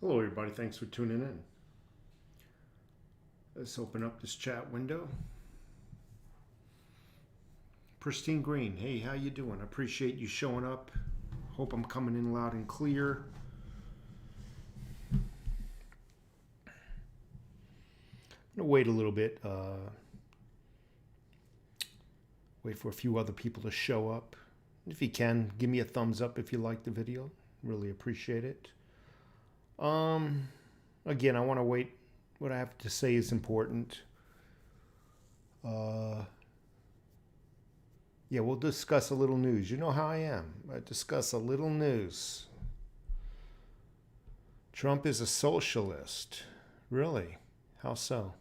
Hello everybody, thanks for tuning in. Let's open up this chat window. Pristine Green, hey, how you doing? I appreciate you showing up. Hope I'm coming in loud and clear. I'm gonna wait a little bit. Wait for a few other people to show up. If you can, give me a thumbs up if you like the video. Really appreciate it. Again, I want to wait. What I have to say is important. Yeah, we'll discuss a little news. You know how I am. I discuss a little news. Trump is a socialist. Really? How so?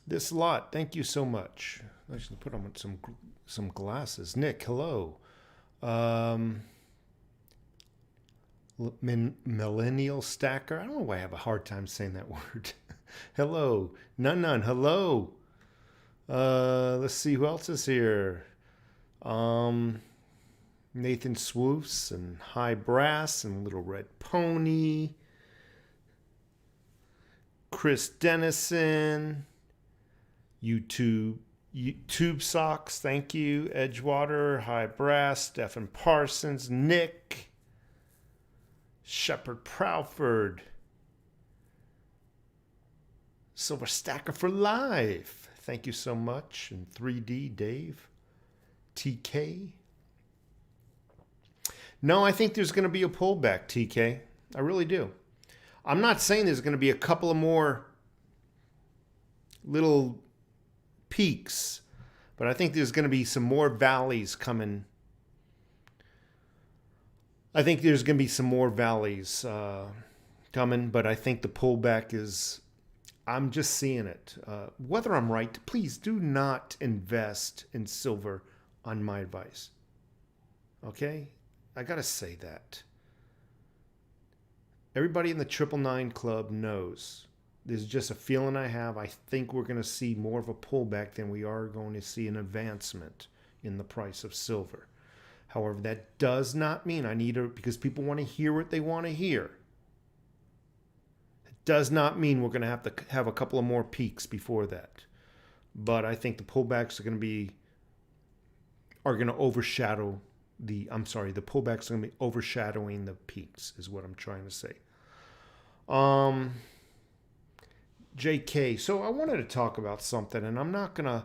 This lot, thank you so much. Actually, put on some glasses. Nick, hello. Millennial stacker. I don't know why I have a hard time saying that word. Hello. None. Hello. Let's see who else is here. Nathan Swoofs and High Brass and Little Red Pony. Chris Dennison. YouTube Socks, thank you. Edgewater, High Brass, Stephen Parsons, Nick, Shepard Prowford, Silver Stacker for Life, thank you so much. And 3D Dave, TK. No, I think there's going to be a pullback, TK. I really do. I'm not saying there's going to be a couple of more little peaks, but I think there's going to be some more valleys coming. I think there's going to be some more valleys coming, but I think the pullback is, I'm just seeing it. Whether I'm right, please do not invest in silver on my advice. Okay? I got to say that. Everybody in the 999 Club knows. There's just a feeling I have. I think we're going to see more of a pullback than we are going to see an advancement in the price of silver. However, that does not mean I need to, because people want to hear what they want to hear. It does not mean we're going to have a couple of more peaks before that. But I think the pullbacks are going to overshadow the pullbacks are going to be overshadowing the peaks is what I'm trying to say. JK. So I wanted to talk about something, and I'm not gonna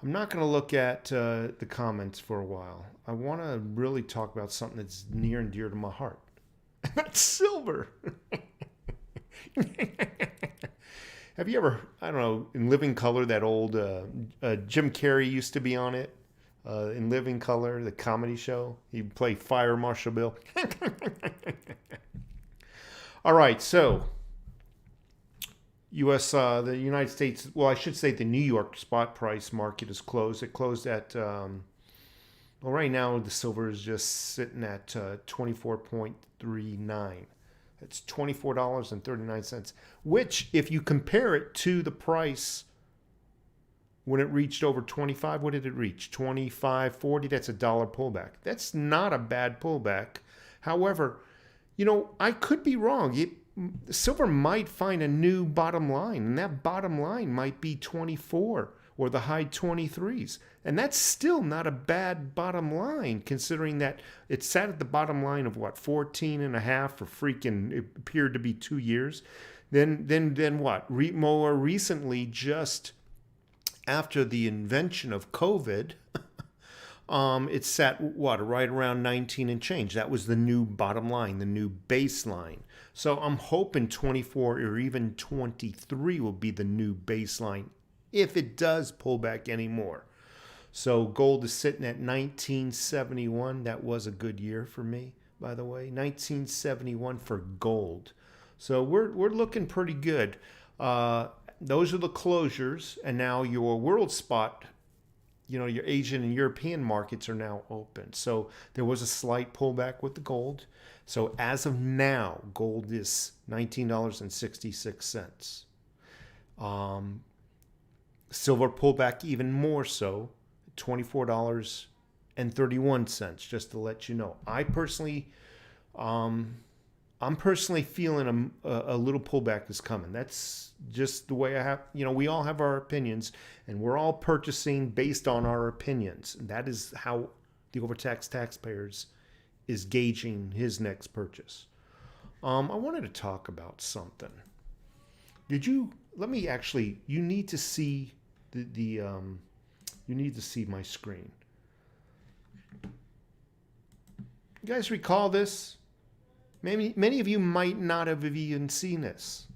look at the comments for a while. I want to really talk about something that's near and dear to my heart. That's silver. Have you ever, I don't know, in Living Color, that old Jim Carrey used to be on it. In Living Color, the comedy show. He'd play Fire Marshal Bill. All right, so the United States, well, I should say the New York spot price market is closed. It closed at, well, right now the silver is just sitting at 24.39. That's $24.39, which if you compare it to the price when it reached over 25, what did it reach? 25.40, that's $1 pullback. That's not a bad pullback. However, I could be wrong. Silver might find a new bottom line, and that bottom line might be 24 or the high 23s. And that's still not a bad bottom line, considering that it sat at the bottom line of 14 and a half for freaking, it appeared to be 2 years. Then what? More recently, just after the invention of COVID, it sat right around 19 and change. That was the new bottom line, the new baseline. So I'm hoping 24 or even 23 will be the new baseline if it does pull back anymore. So gold is sitting at 1971. That was a good year for me, by the way. 1971 for gold. So we're looking pretty good. Those are the closures, and now your world spot, your Asian and European markets are now open. So there was a slight pullback with the gold. So as of now, gold is $19.66. Silver pulled back even more so, $24.31, just to let you know. I'm personally feeling a little pullback is coming. That's just the way I have, we all have our opinions, and we're all purchasing based on our opinions. And that is how the overtaxed taxpayers is gauging his next purchase. I wanted to talk about something. You need to see you need to see my screen. You guys recall this? Many of you might not have even seen this.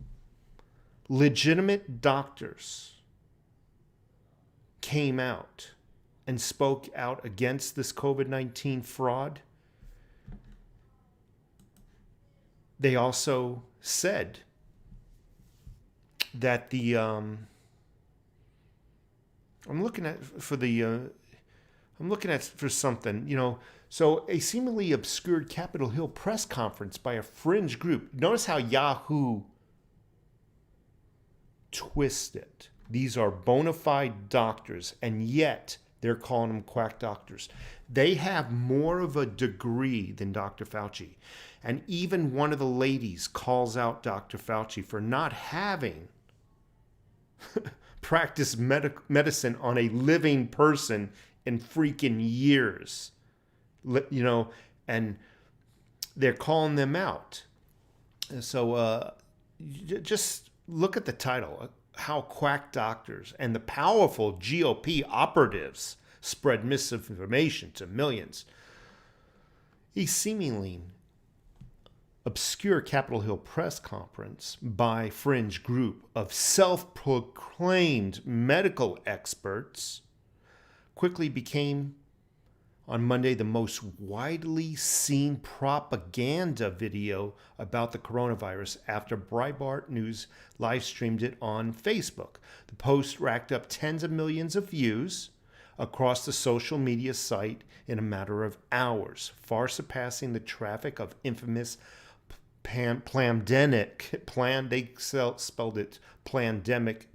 Legitimate doctors came out and spoke out against this COVID-19 fraud. They also said that I'm looking at for something, So a seemingly obscured Capitol Hill press conference by a fringe group. Notice how Yahoo twists it. These are bona fide doctors, and yet they're calling them quack doctors. They have more of a degree than Dr. Fauci. And even one of the ladies calls out Dr. Fauci for not having practiced medicine on a living person in freaking years. And they're calling them out. So just look at the title, how quack doctors and the powerful GOP operatives spread misinformation to millions. A seemingly obscure Capitol Hill press conference by fringe group of self-proclaimed medical experts quickly became on Monday the most widely seen propaganda video about the coronavirus after Breitbart News live streamed it on Facebook. The post racked up tens of millions of views across the social media site in a matter of hours, far surpassing the traffic of infamous plandemic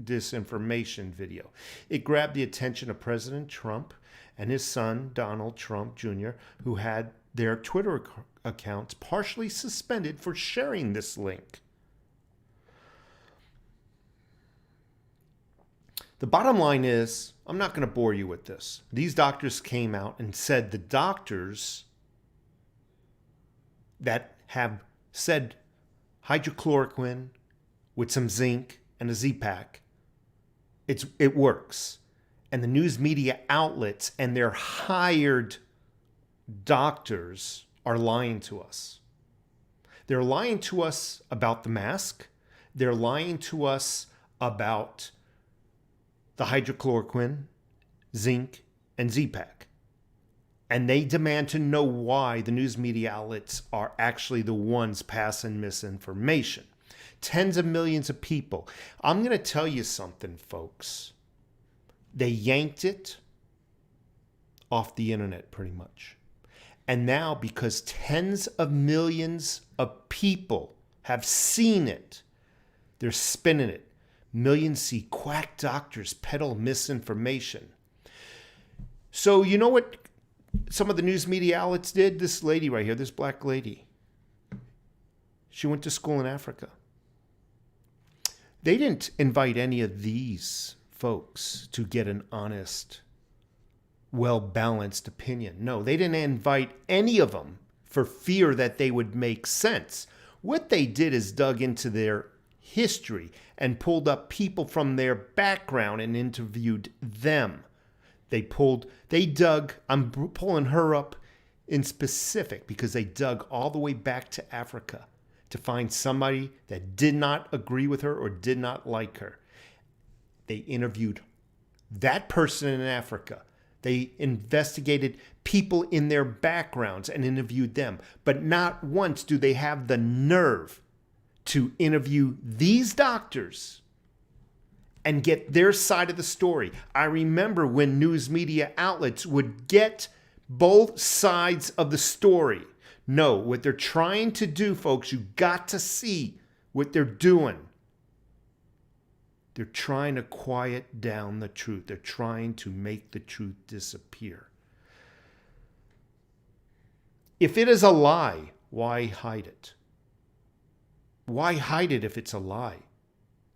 disinformation video. It grabbed the attention of President Trump and his son, Donald Trump Jr., who had their Twitter accounts partially suspended for sharing this link. The bottom line is, I'm not going to bore you with this. These doctors came out and said the doctors that have said hydrochloroquine with some zinc and a Z-Pack, it works. And the news media outlets and their hired doctors are lying to us. They're lying to us about the mask. They're lying to us about the hydrochloroquine, zinc, and Z-Pack. And they demand to know why the news media outlets are actually the ones passing misinformation. Tens of millions of people. I'm going to tell you something, folks. They yanked it off the internet pretty much. And now, because tens of millions of people have seen it, they're spinning it. Millions see quack doctors peddle misinformation. So you know what some of the news media outlets did? This lady right here, this black lady, she went to school in Africa. They didn't invite any of these folks to get an honest, well-balanced opinion. No, they didn't invite any of them for fear that they would make sense. What they did is dug into their history and pulled up people from their background and interviewed them. I'm pulling her up in specific because they dug all the way back to Africa to find somebody that did not agree with her or did not like her. They interviewed that person in Africa. They investigated people in their backgrounds and interviewed them. But not once do they have the nerve to interview these doctors and get their side of the story. I remember when news media outlets would get both sides of the story. No, what they're trying to do, folks, you got to see what they're doing. They're trying to quiet down the truth. They're trying to make the truth disappear. If it is a lie, why hide it? Why hide it if it's a lie?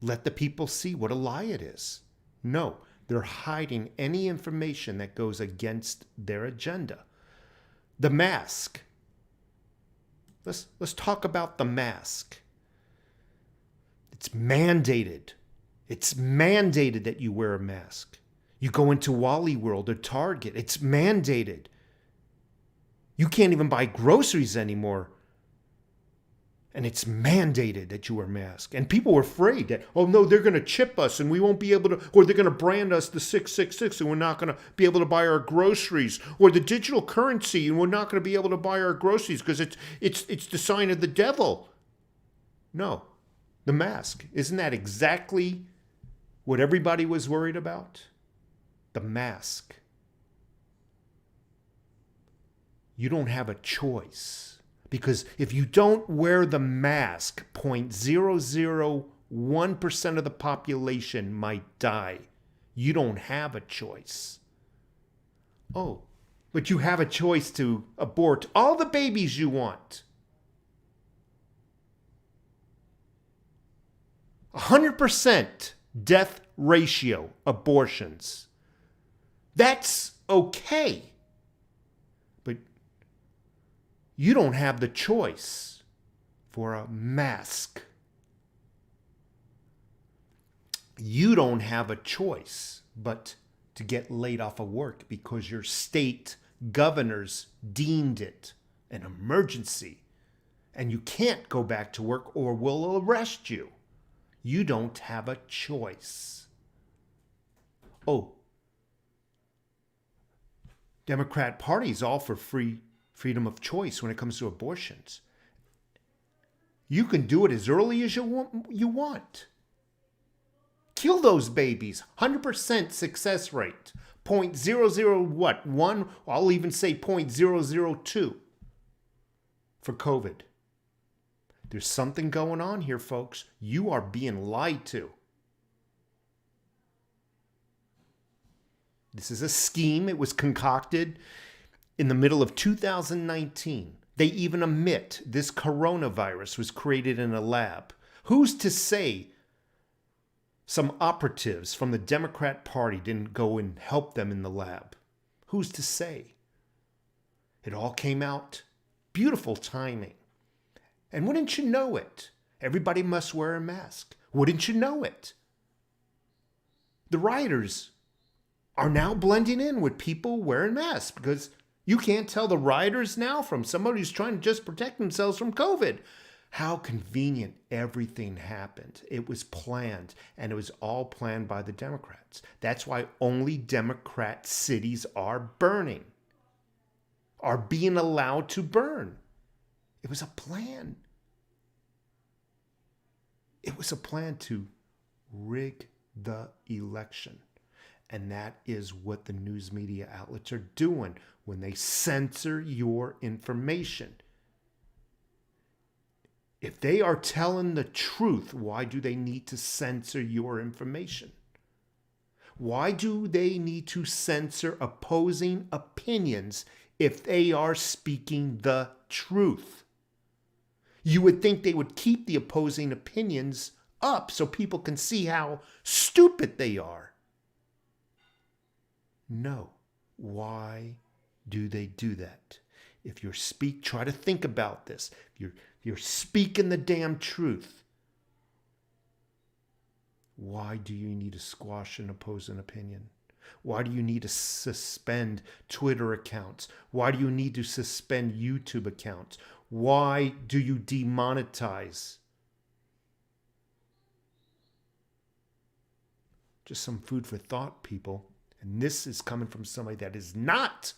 Let the people see what a lie it is. No, they're hiding any information that goes against their agenda. The mask. Let's talk about the mask. It's mandated. It's mandated that you wear a mask. You go into Wally World or Target. It's mandated. You can't even buy groceries anymore. And it's mandated that you wear a mask. And people were afraid that, oh no, they're going to chip us and we won't be able to, or they're going to brand us the 666 and we're not going to be able to buy our groceries, or the digital currency and we're not going to be able to buy our groceries because it's the sign of the devil. No, the mask. Isn't that exactly what everybody was worried about? The mask. You don't have a choice. Because if you don't wear the mask, 0.001% of the population might die. You don't have a choice. Oh, but you have a choice to abort all the babies you want. 100% death ratio abortions. That's okay. But you don't have the choice for a mask. You don't have a choice but to get laid off of work because your state governors deemed it an emergency and you can't go back to work or we'll arrest you. You don't have a choice. Oh, Democrat Party's all for freedom of choice when it comes to abortions. You can do it as early as you want. Kill those babies. 100% success rate. 0.00 what? 1, I'll even say 0.002 for COVID. There's something going on here, folks. You are being lied to. This is a scheme. It was concocted in the middle of 2019. They even admit this coronavirus was created in a lab. Who's to say some operatives from the Democrat Party didn't go and help them in the lab? Who's to say? It all came out. Beautiful timing. And wouldn't you know it? Everybody must wear a mask. Wouldn't you know it? The rioters are now blending in with people wearing masks because you can't tell the rioters now from somebody who's trying to just protect themselves from COVID. How convenient everything happened. It was planned, and it was all planned by the Democrats. That's why only Democrat cities are burning, are being allowed to burn. It was a plan. It was a plan to rig the election. And that is what the news media outlets are doing when they censor your information. If they are telling the truth, why do they need to censor your information? Why do they need to censor opposing opinions if they are speaking the truth? You would think they would keep the opposing opinions up so people can see how stupid they are. No. Why do they do that? If you're try to think about this. If you're speaking the damn truth, why do you need to squash an opposing opinion? Why do you need to suspend Twitter accounts? Why do you need to suspend YouTube accounts? Why do you demonetize? Just some food for thought, people. And this is coming from somebody that is not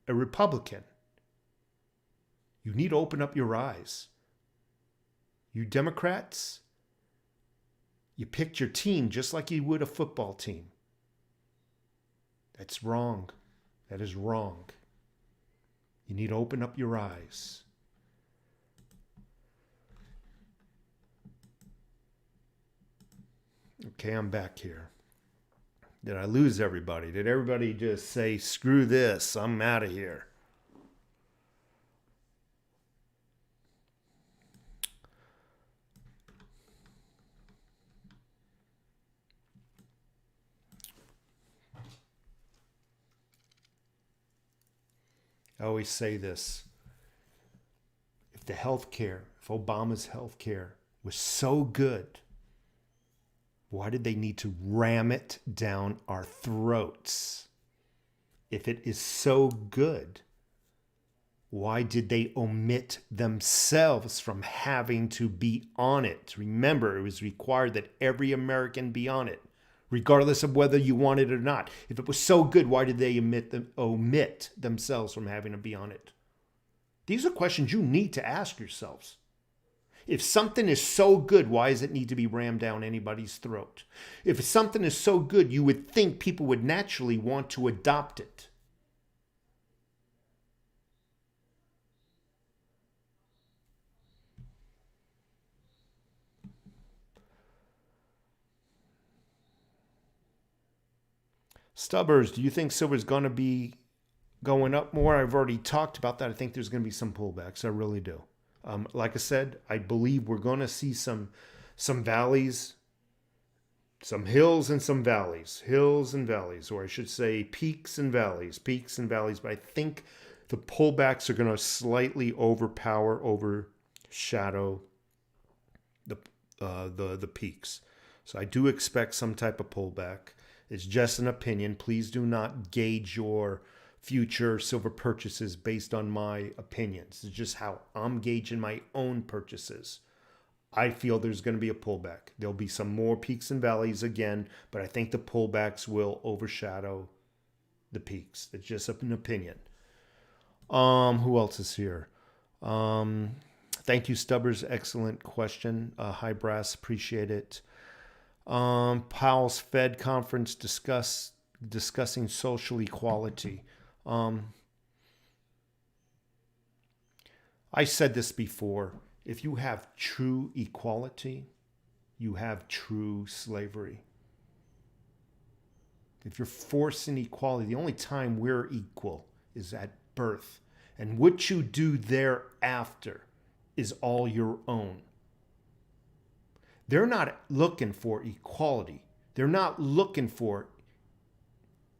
a Republican. You need to open up your eyes. You Democrats, you picked your team just like you would a football team. That's wrong. That is wrong. You need to open up your eyes. Okay, I'm back here. Did I lose everybody? Did everybody just say, screw this, I'm out of here? I always say this. If Obama's healthcare was so good, why did they need to ram it down our throats? If it is so good, why did they omit themselves from having to be on it? Remember, it was required that every American be on it, regardless of whether you want it or not. If it was so good, why did they omit themselves from having to be on it? These are questions you need to ask yourselves. If something is so good, why does it need to be rammed down anybody's throat? If something is so good, you would think people would naturally want to adopt it. Stubbers, do you think silver's going to be going up more? I've already talked about that. I think there's going to be some pullbacks. I really do. Like I said, I believe we're going to see some valleys, some hills and some valleys, or I should say peaks and valleys. But I think the pullbacks are going to slightly overshadow the peaks. So I do expect some type of pullback. It's just an opinion. Please do not gauge your future silver purchases based on my opinions. It's just how I'm gauging my own purchases. I feel there's going to be a pullback. There'll be some more peaks and valleys again, but I think the pullbacks will overshadow the peaks. It's just an opinion. Who else is here? Thank you, Stubbers. Excellent question. Hi, Brass. Appreciate it. Powell's Fed conference discussing social equality. I said this before. If you have true equality, you have true slavery. If you're forcing equality, the only time we're equal is at birth. And what you do thereafter is all your own. They're not looking for equality. They're not looking for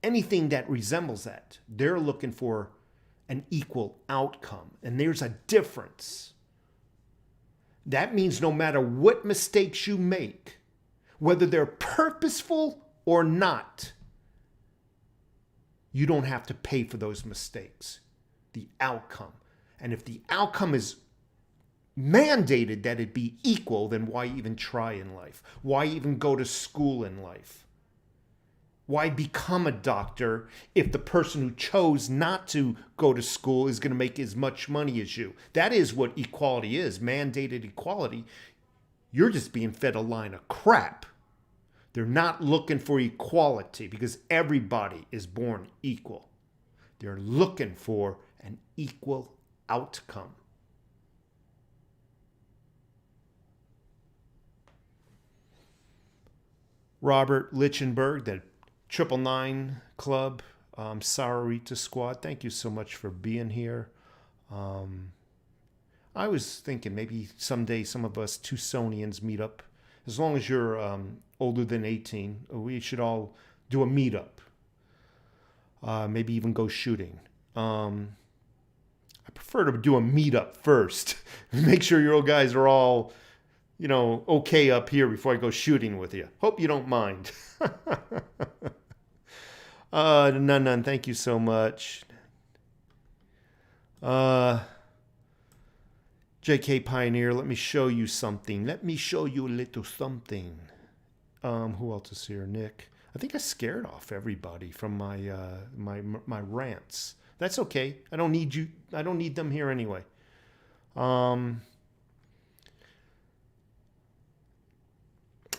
anything that resembles that. They're looking for an equal outcome. And there's a difference. That means no matter what mistakes you make, whether they're purposeful or not, you don't have to pay for those mistakes. The outcome. And if the outcome is mandated that it be equal, then why even try in life? Why even go to school in life? Why become a doctor if the person who chose not to go to school is going to make as much money as you? That is what equality is, mandated equality. You're just being fed a line of crap. They're not looking for equality because everybody is born equal. They're looking for an equal outcome. Robert Lichtenberg, that 999 Club, Sararita Squad, thank you so much for being here. I was thinking maybe someday some of us Tucsonians meet up. As long as you're older than 18, we should all do a meetup. Maybe even go shooting. I prefer to do a meetup first. Make sure your old guys are all, okay up here before I go shooting with you. Hope you don't mind. None. Thank you so much. JK Pioneer, let me show you something. Let me show you a little something. Who else is here? Nick. I think I scared off everybody from my my rants. That's okay. I don't need you. I don't need them here anyway.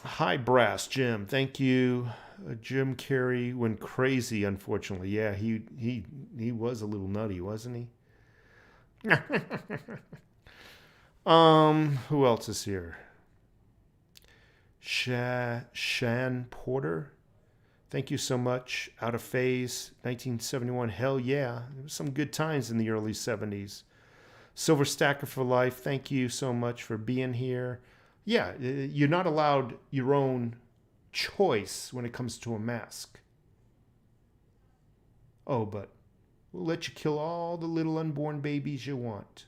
Hi, Brass Jim. Thank you. Jim Carrey went crazy, unfortunately. Yeah, he was a little nutty, wasn't he? Who else is here? Shan Porter. Thank you so much. Out of Phase, 1971. Hell yeah. There was some good times in the early 70s. Silver Stacker for Life. Thank you so much for being here. Yeah, you're not allowed your own choice when it comes to a mask. Oh, but we'll let you kill all the little unborn babies you want.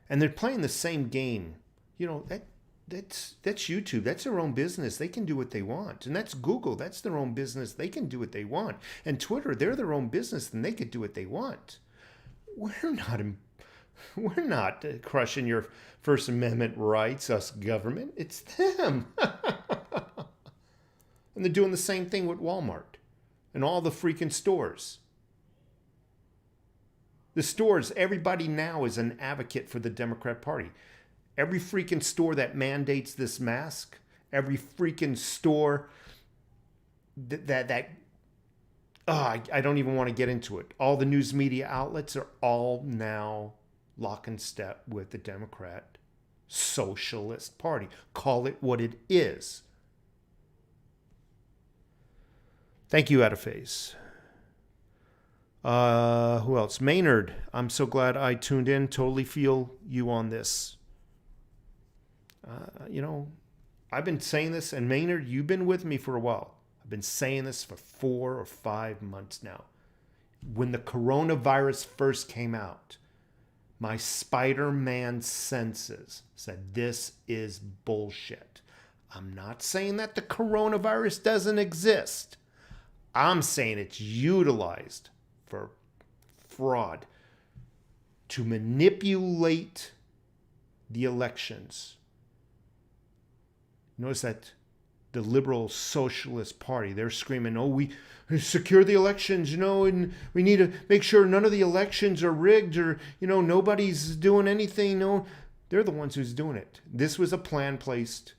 And they're playing the same game. You know, that's YouTube. That's their own business. They can do what they want. And that's Google. That's their own business. They can do what they want. And Twitter, they're their own business, and they could do what they want. We're not crushing your First Amendment rights, us government. It's them. And they're doing the same thing with Walmart and all the freaking stores. The stores, everybody now is an advocate for the Democrat Party. Every freaking store that mandates this mask, every freaking store I don't even want to get into it. All the news media outlets are all now lock and step with the Democrat Socialist Party. Call it what it is. Thank you, Out of Phase. Who else? Maynard. I'm so glad I tuned in. Totally feel you on this. I've been saying this, and Maynard, you've been with me for a while. I've been saying this for 4 or 5 months now. When the coronavirus first came out, my Spider-Man senses said, this is bullshit. I'm not saying that the coronavirus doesn't exist. I'm saying it's utilized for fraud to manipulate the elections. Notice that the liberal socialist party, they're screaming, oh, we secure the elections, and we need to make sure none of the elections are rigged or, nobody's doing anything. No, they're the ones who's doing it. This was a plan placed,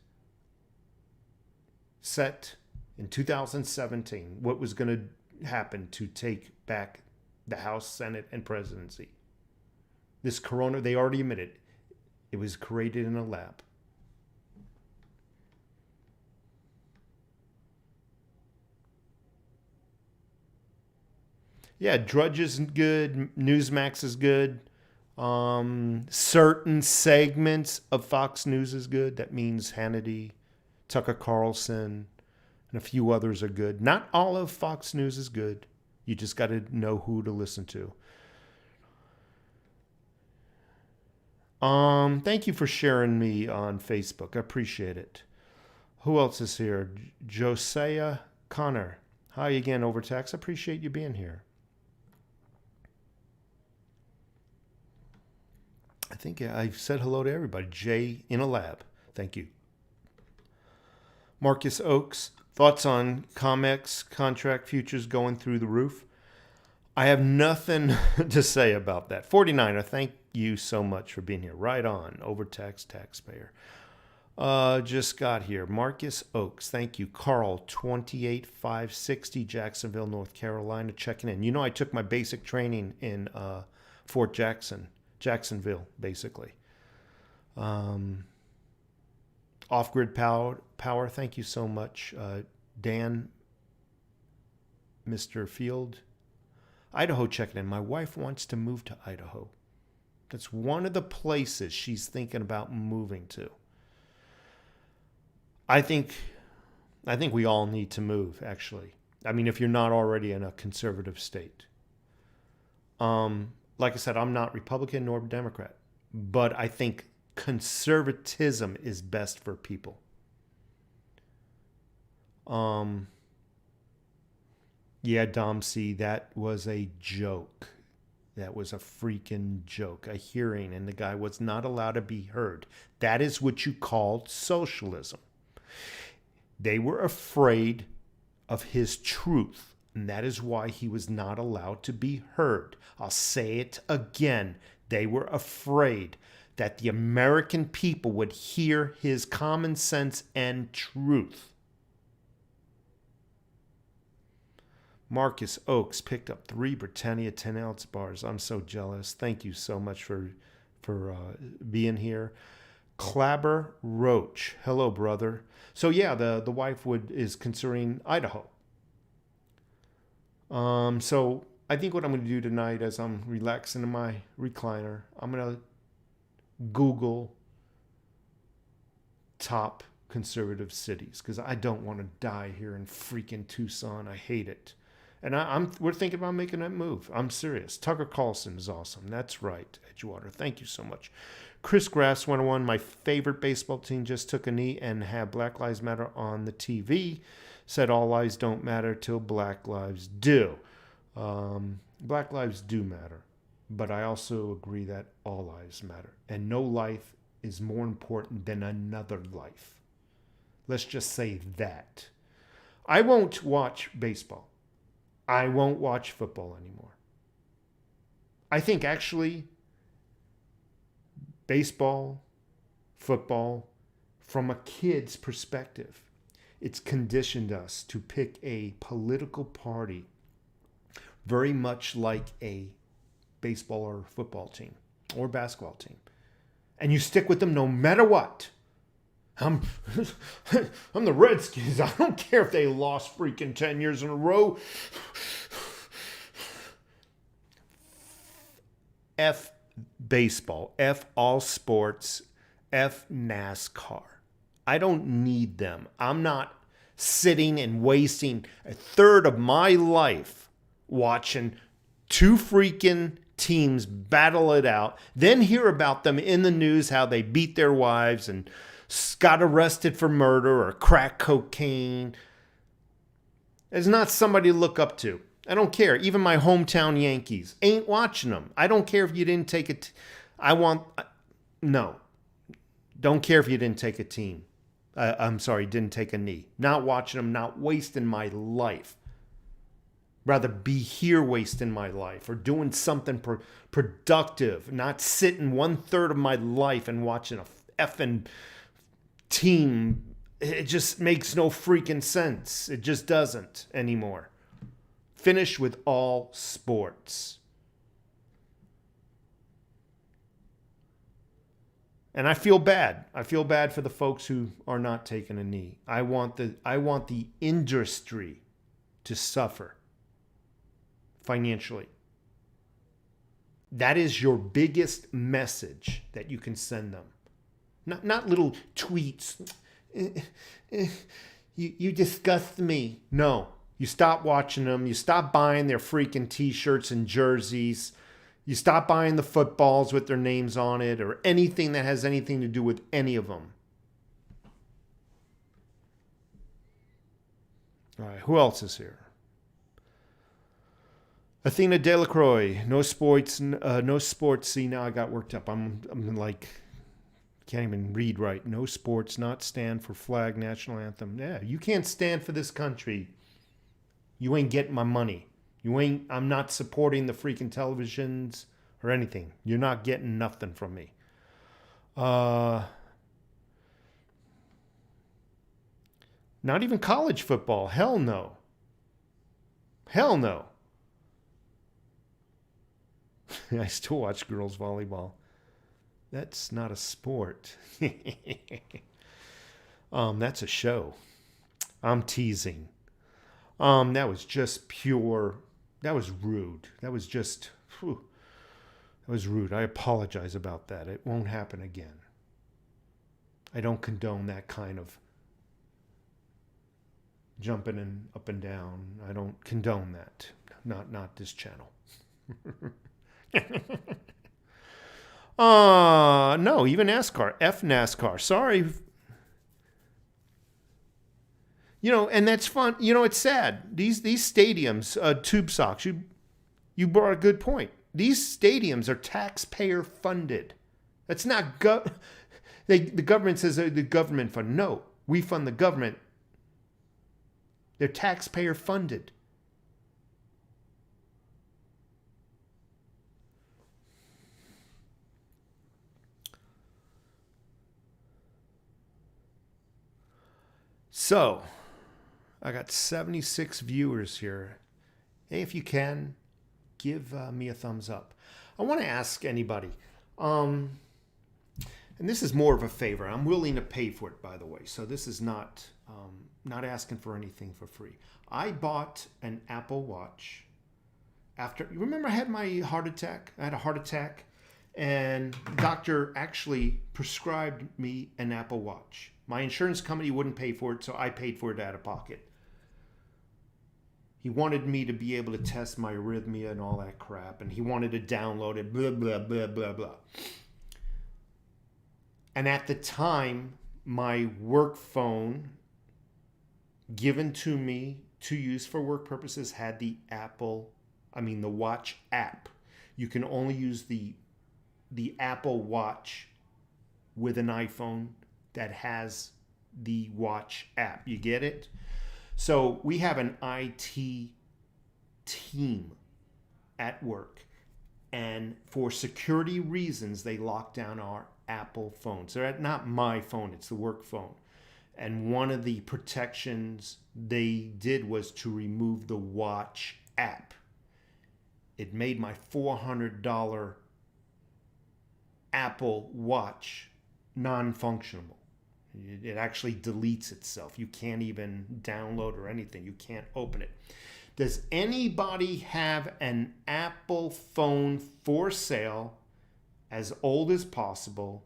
set in 2017, what was going to happen to take back the House, Senate, and presidency. This corona, they already admitted, it was created in a lab. Yeah, Drudge is good. Newsmax is good. Certain segments of Fox News is good. That means Hannity, Tucker Carlson, and a few others are good. Not all of Fox News is good. You just got to know who to listen to. Thank you for sharing me on Facebook. I appreciate it. Who else is here? Josiah Connor. Hi again, Overtax. I appreciate you being here. I think I've said hello to everybody. Jay in a lab. Thank you. Marcus Oakes. Thoughts on COMEX contract futures going through the roof? I have nothing to say about that. 49er, thank you so much for being here. Right on. Overtax taxpayer. Just got here. Marcus Oakes, thank you. Carl, 28560, Jacksonville, North Carolina, checking in. I took my basic training in Fort Jacksonville, basically. Off-grid power, thank you so much. Dan, Mr. Field. Idaho checking in. My wife wants to move to Idaho. That's one of the places she's thinking about moving to. I think we all need to move, actually. I mean, if you're not already in a conservative state. Like I said, I'm not Republican nor Democrat, but I think conservatism is best for people. Yeah, Dom C, that was a joke. That was a freaking joke. A hearing, and the guy was not allowed to be heard. That is what you called socialism. They were afraid of his truth, and that is why he was not allowed to be heard. I'll say it again. They were afraid that the American people would hear his common sense and truth. Marcus Oakes picked up 3 Britannia 10-ounce bars. I'm so jealous. Thank you so much for being here. Clabber Roach. Hello, brother. So yeah, the wife is considering Idaho. So I think what I'm going to do tonight as I'm relaxing in my recliner, I'm going to Google top conservative cities because I don't want to die here in freaking Tucson. I hate it. And we're thinking about making that move. I'm serious. Tucker Carlson is awesome. That's right, Edgewater. Thank you so much. Chris Grass 101, my favorite baseball team just took a knee and had Black Lives Matter on the TV. Said all lives don't matter till Black lives do. Black lives do matter. But I also agree that all lives matter. And no life is more important than another life. Let's just say that. I won't watch baseball. I won't watch football anymore. I think actually baseball, football, from a kid's perspective, it's conditioned us to pick a political party very much like a baseball or football team or basketball team. And you stick with them no matter what. I'm the Redskins. I don't care if they lost freaking 10 years in a row. F baseball. F all sports. F NASCAR. I don't need them. I'm not sitting and wasting a third of my life watching 2 freaking teams battle it out, then hear about them in the news, how they beat their wives and got arrested for murder or crack cocaine. It's not somebody to look up to. I don't care. Even my hometown Yankees ain't watching them. I don't care if you didn't take it. No. Don't care if you didn't take a team. Didn't take a knee. Not watching them, not wasting my life. Rather be here wasting my life or doing something productive, not sitting 1/3 of my life and watching a effing team. It just makes no freaking sense. It just doesn't anymore. Finish with all sports. And I feel bad. I feel bad for the folks who are not taking a knee. I want the industry to suffer financially. That is your biggest message that you can send them. Not little tweets. You disgust me. No. You stop watching them. You stop buying their freaking t-shirts and jerseys. You stop buying the footballs with their names on it or anything that has anything to do with any of them. All right, who else is here? Athena Delacroix, no sports. See, now I got worked up. I'm like, can't even read right. No sports, not stand for flag, national anthem. Yeah, you can't stand for this country. You ain't getting my money. I'm not supporting the freaking televisions or anything. You're not getting nothing from me. Not even college football. Hell no. Hell no. I still watch girls volleyball. That's not a sport. That's a show. I'm teasing. That was just pure. That was rude. That was just. That was rude. I apologize about that. It won't happen again. I don't condone that kind of jumping and up and down. I don't condone that. Not this channel. No, even NASCAR. F NASCAR. Sorry. And that's fun. It's sad. These stadiums, tube socks, you brought a good point. These stadiums are taxpayer funded. That's not the government says the government fund. No, we fund the government. They're taxpayer funded. So, I got 76 viewers here. Hey, if you can, give me a thumbs up. I want to ask anybody, and this is more of a favor. I'm willing to pay for it, by the way. So this is not asking for anything for free. I bought an Apple Watch after, you remember I had my heart attack? I had a heart attack, and the doctor actually prescribed me an Apple Watch. My insurance company wouldn't pay for it, so I paid for it out of pocket. He wanted me to be able to test my arrhythmia and all that crap, and he wanted to download it, blah, blah, blah, blah, blah. And at the time, my work phone given to me to use for work purposes had the Watch app. You can only use the Apple Watch with an iPhone that has the Watch app. You get it? So we have an IT team at work, and for security reasons, they locked down our Apple phones. They're not my phone, it's the work phone. And one of the protections they did was to remove the Watch app. It made my $400 Apple Watch non-functional. It actually deletes itself. You can't even download or anything. You can't open it. Does anybody have an Apple phone for sale, as old as possible?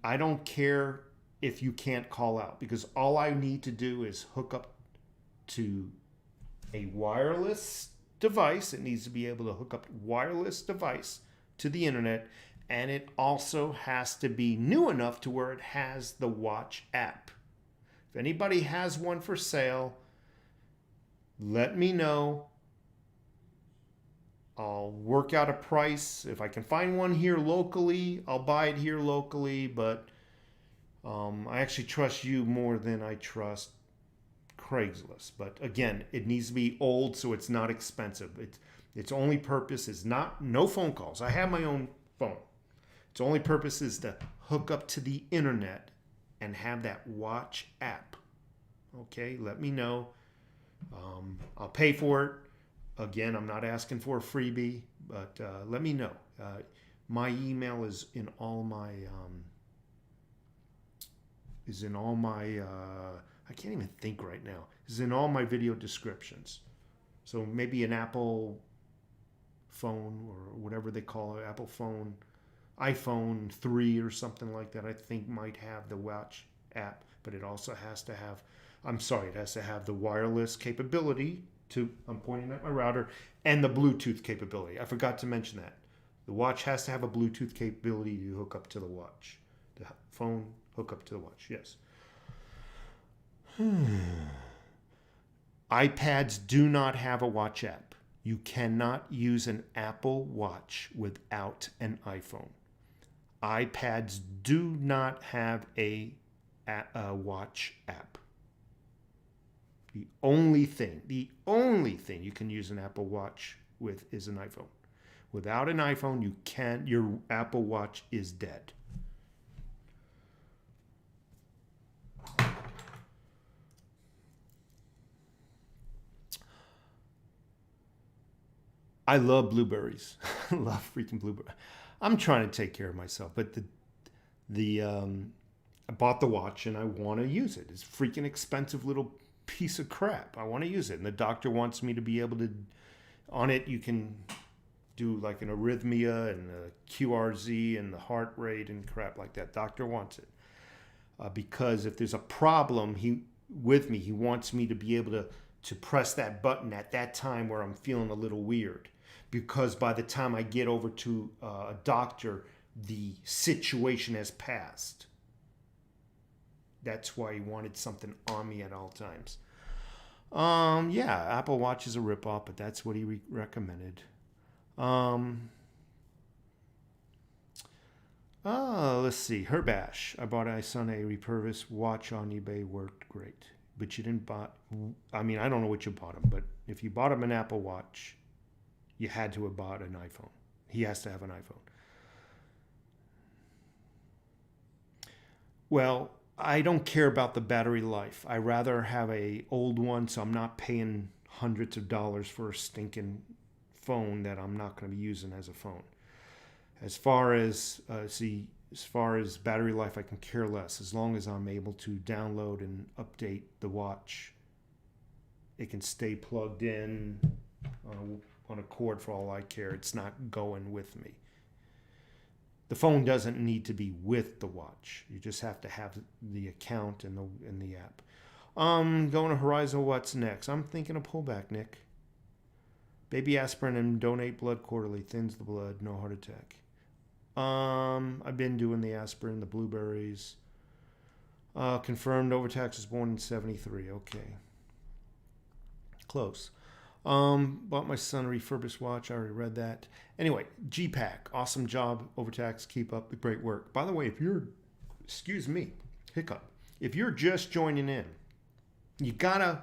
I don't care if you can't call out, because all I need to do is hook up to a wireless device. It needs to be able to hook up wireless device to the internet. And it also has to be new enough to where it has the Watch app. If anybody has one for sale, let me know. I'll work out a price. If I can find one here locally, I'll buy it here locally. But I actually trust you more than I trust Craigslist. But again, it needs to be old so it's not expensive. Its only purpose is no phone calls. I have my own phone. Its only purpose is to hook up to the internet and have that Watch app. Okay, let me know. I'll pay for it. Again, I'm not asking for a freebie, but let me know. My email is in all my I can't even think right now. Is in all my video descriptions. So maybe an Apple phone or whatever they call it, Apple phone, iPhone 3 or something like that, I think might have the Watch app, but it also has to have, it has to have the wireless capability I'm pointing at my router, and the Bluetooth capability. I forgot to mention that. The watch has to have a Bluetooth capability to hook up to the watch. The phone hook up to the watch, yes. iPads do not have a Watch app. You cannot use an Apple Watch without an iPhone. iPads do not have a Watch app. The only thing you can use an Apple Watch with is an iPhone. Without an iPhone, your Apple Watch is dead. I love blueberries. I love freaking blueberries. I'm trying to take care of myself, but I bought the watch and I want to use it. It's a freaking expensive little piece of crap. I want to use it, and the doctor wants me to be able to. On it, you can do like an arrhythmia and a QRZ and the heart rate and crap like that. Doctor wants it because if there's a problem, he wants me to be able to press that button at that time where I'm feeling a little weird. Because by the time I get over to a doctor, the situation has passed. That's why he wanted something on me at all times. Yeah, Apple Watch is a ripoff, but that's what he recommended. Let's see. Herbash. I bought my son a repurposed watch on eBay. Worked great. But you didn't buy... I don't know what you bought him, but if you bought him an Apple Watch, you had to have bought an iPhone. He has to have an iPhone. Well, I don't care about the battery life. I rather have a old one, so I'm not paying hundreds of dollars for a stinking phone that I'm not going to be using as a phone. As far as battery life, I can care less. As long as I'm able to download and update the watch, it can stay plugged in on a cord for all I care. It's not going with me. The phone doesn't need to be with the watch. You just have to have the account and the app. Going to Horizon. What's next? I'm thinking of pullback, Nick. Baby aspirin and donate blood quarterly. Thins the blood. No heart attack. I've been doing the aspirin, the blueberries. Confirmed Overtax was born in 73. Okay. Close. Bought my son a refurbished watch. I already read that. Anyway, GPAC. Awesome job, Overtax. Keep up the great work. By the way, if you're, if you're just joining in, you gotta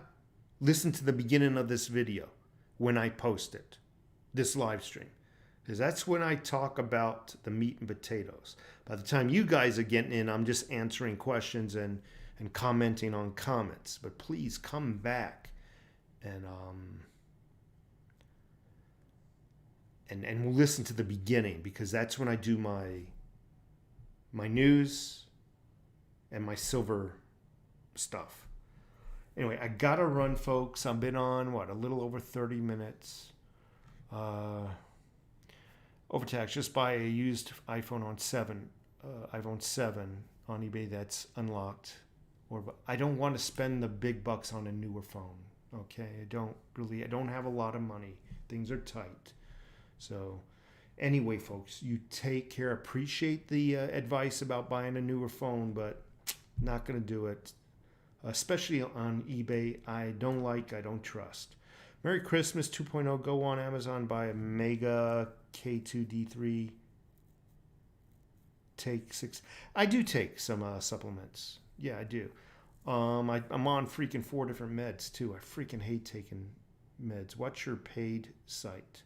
listen to the beginning of this video when I post it, this live stream. Because that's when I talk about the meat and potatoes. By the time you guys are getting in, I'm just answering questions and commenting on comments. But please come back and we'll listen to the beginning, because that's when I do my news and my silver stuff. Anyway, I gotta run, folks. I've been on a little over 30 minutes. Overtax, just buy a used iPhone on iPhone 7 on eBay that's unlocked. I don't want to spend the big bucks on a newer phone. Okay, I don't have a lot of money. Things are tight. So anyway, folks, you take care. Appreciate the advice about buying a newer phone, but not going to do it. Especially on eBay. I don't trust. Merry Christmas 2.0. Go on Amazon, buy a Mega K2D3. Take 6. I do take some supplements. Yeah, I do. I'm on freaking 4 different meds too. I freaking hate taking meds. What's your paid site?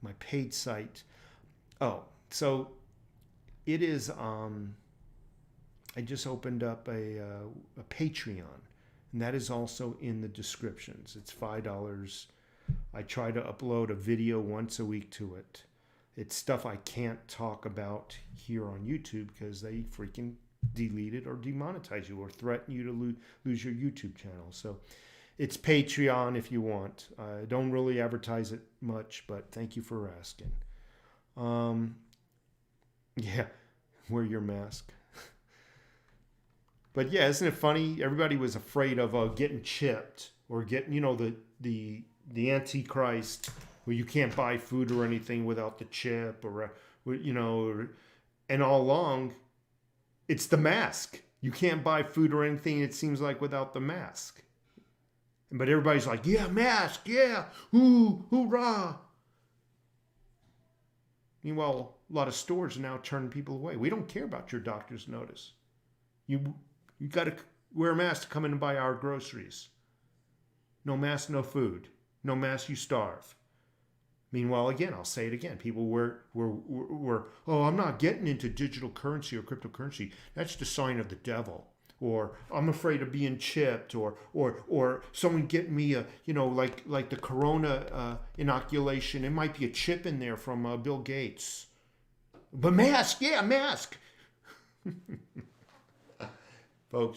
My paid site. Oh, so it is. I just opened up a Patreon, and that is also in the descriptions. It's $5. I try to upload a video once a week to it. It's stuff I can't talk about here on YouTube because they freaking delete it or demonetize you or threaten you to lose your YouTube channel. So it's Patreon if you want. I don't really advertise it much, but thank you for asking. Yeah, wear your mask. But yeah, isn't it funny? Everybody was afraid of getting chipped or getting, the Antichrist, where you can't buy food or anything without the chip, and all along, it's the mask. You can't buy food or anything, it seems like, without the mask. But everybody's like, yeah, mask, yeah, ooh, hoorah. Meanwhile, a lot of stores are now turning people away. We don't care about your doctor's notice. You got to wear a mask to come in and buy our groceries. No mask, no food. No mask, you starve. Meanwhile, again, I'll say it again. People were, oh, I'm not getting into digital currency or cryptocurrency. That's the sign of the devil. Or I'm afraid of being chipped. Or someone getting me like the corona inoculation. It might be a chip in there from Bill Gates. But mask, yeah, mask. Folks.